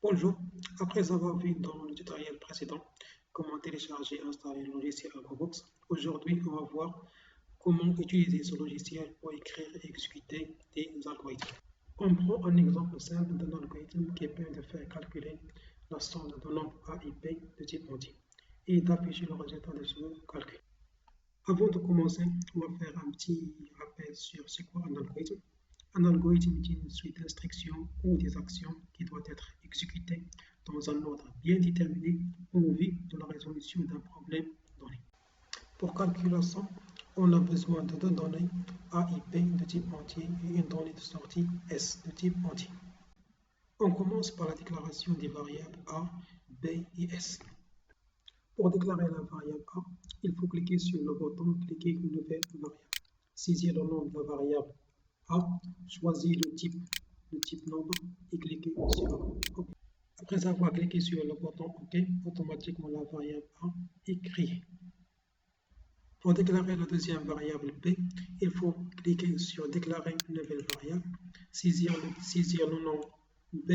Bonjour, après avoir vu dans le tutoriel précédent comment télécharger et installer le logiciel AlgoBox, aujourd'hui on va voir comment utiliser ce logiciel pour écrire et exécuter des algorithmes. On prend un exemple simple d'un algorithme qui permet de faire calculer la somme de nombres A et B de type entier et d'afficher le résultat de ce calcul. Avant de commencer, on va faire un petit rappel sur ce qu'est un algorithme. Un algorithme est une suite d'instructions ou des actions qui doivent être exécutées dans un ordre bien déterminé en vue de la résolution d'un problème donné. Pour calculer la somme, on a besoin de deux données A et B de type entier et une donnée de sortie S de type entier. On commence par la déclaration des variables A, B et S. Pour déclarer la variable A, il faut cliquer sur le bouton « Cliquer une nouvelle variable ». Saisir le nom de la variable A, choisir le type nombre et cliquer sur OK. Après avoir cliqué sur le bouton OK, automatiquement la variable A est créée. Pour déclarer la deuxième variable B, il faut cliquer sur Déclarer une nouvelle variable, saisir le nom B,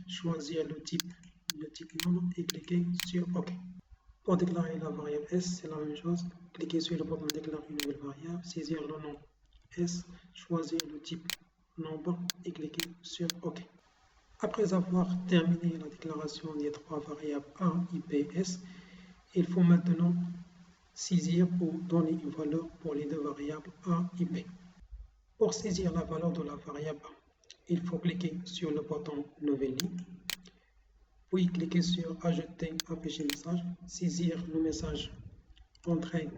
choisir le type nombre et cliquer sur OK. Pour déclarer la variable S, c'est la même chose. Cliquez sur le bouton Déclarer une nouvelle variable, saisir le nom S, choisir le type nombre et cliquer sur OK. Après avoir terminé la déclaration des trois variables A et B, S, il faut maintenant saisir ou donner une valeur pour les deux variables A et B. Pour saisir la valeur de la variable A, il faut cliquer sur le bouton Nouvelle ligne, puis cliquer sur Ajouter, afficher message, saisir le message, entrer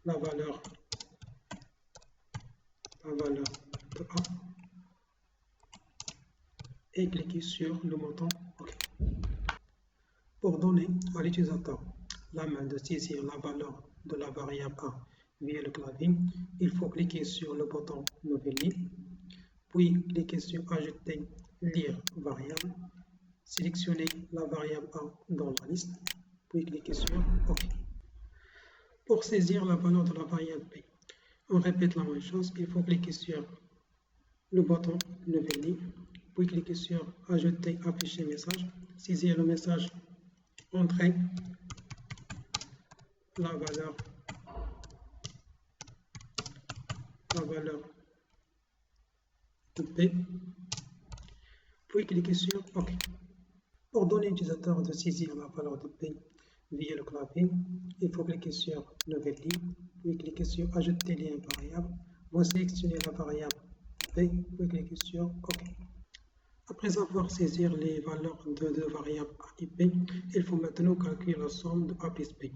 la valeur de A et cliquer sur le bouton OK. Pour donner à l'utilisateur la main de saisir la valeur de la variable A via le clavier, il faut cliquer sur le bouton Nouvelle ligne, puis cliquer sur Ajouter, lire variable, sélectionner la variable A dans la liste, puis cliquer sur OK. Pour saisir la valeur de la variable B, on répète la même chose, il faut cliquer sur le bouton Nouvelle ligne, puis cliquer sur Ajouter, afficher message, saisir le message, entrer la valeur de B, puis cliquer sur OK. Pour donner à l'utilisateur de saisir la valeur de B via le clavier, il faut cliquer sur Nouvelle ligne, puis cliquer sur Ajouter lien variable, vous sélectionnez la variable B, puis cliquer sur OK. Après avoir saisi les valeurs de deux variables A et B, il faut maintenant calculer la somme de A plus B.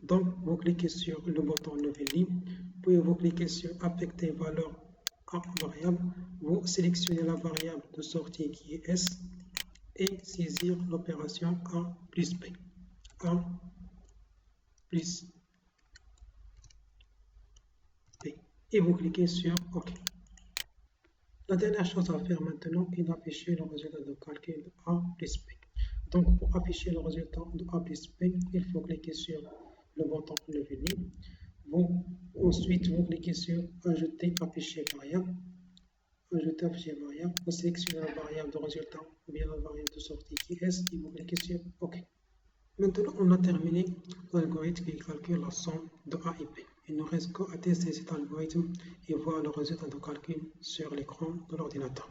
Donc, vous cliquez sur le bouton Nouvelle ligne, puis vous cliquez sur Affecter valeur A variable, vous sélectionnez la variable de sortie qui est S et saisir l'opération A plus B. A plus B. Et vous cliquez sur OK. La dernière chose à faire maintenant est d'afficher le résultat de calcul de A plus B. Donc, pour afficher le résultat de A plus B, il faut cliquer sur le bouton Nouvelle ligne. Ensuite, vous cliquez sur Ajouter, afficher variable. Ajouter, afficher variable. Vous sélectionnez la variable de résultat ou bien la variable de sortie qui est S et vous cliquez sur OK. Maintenant, on a terminé l'algorithme qui calcule la somme de A et B. Il ne reste qu'à tester cet algorithme et voir le résultat de calcul sur l'écran de l'ordinateur.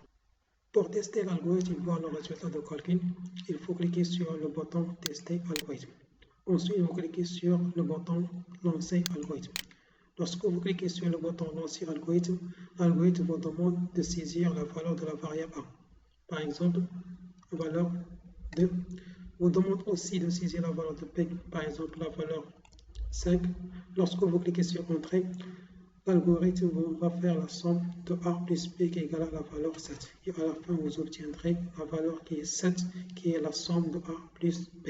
Pour tester l'algorithme et voir le résultat de calcul, il faut cliquer sur le bouton Tester algorithme. Ensuite, vous cliquez sur le bouton Lancer algorithme. Lorsque vous cliquez sur le bouton Lancer algorithme, l'algorithme vous demande de saisir la valeur de la variable A. Par exemple, valeur 2. Vous demande aussi de saisir la valeur de B, par exemple la valeur 5. Lorsque vous cliquez sur Entrée, l'algorithme va faire la somme de A plus B qui est égale à la valeur 7. Et à la fin, vous obtiendrez la valeur qui est 7, qui est la somme de A plus B.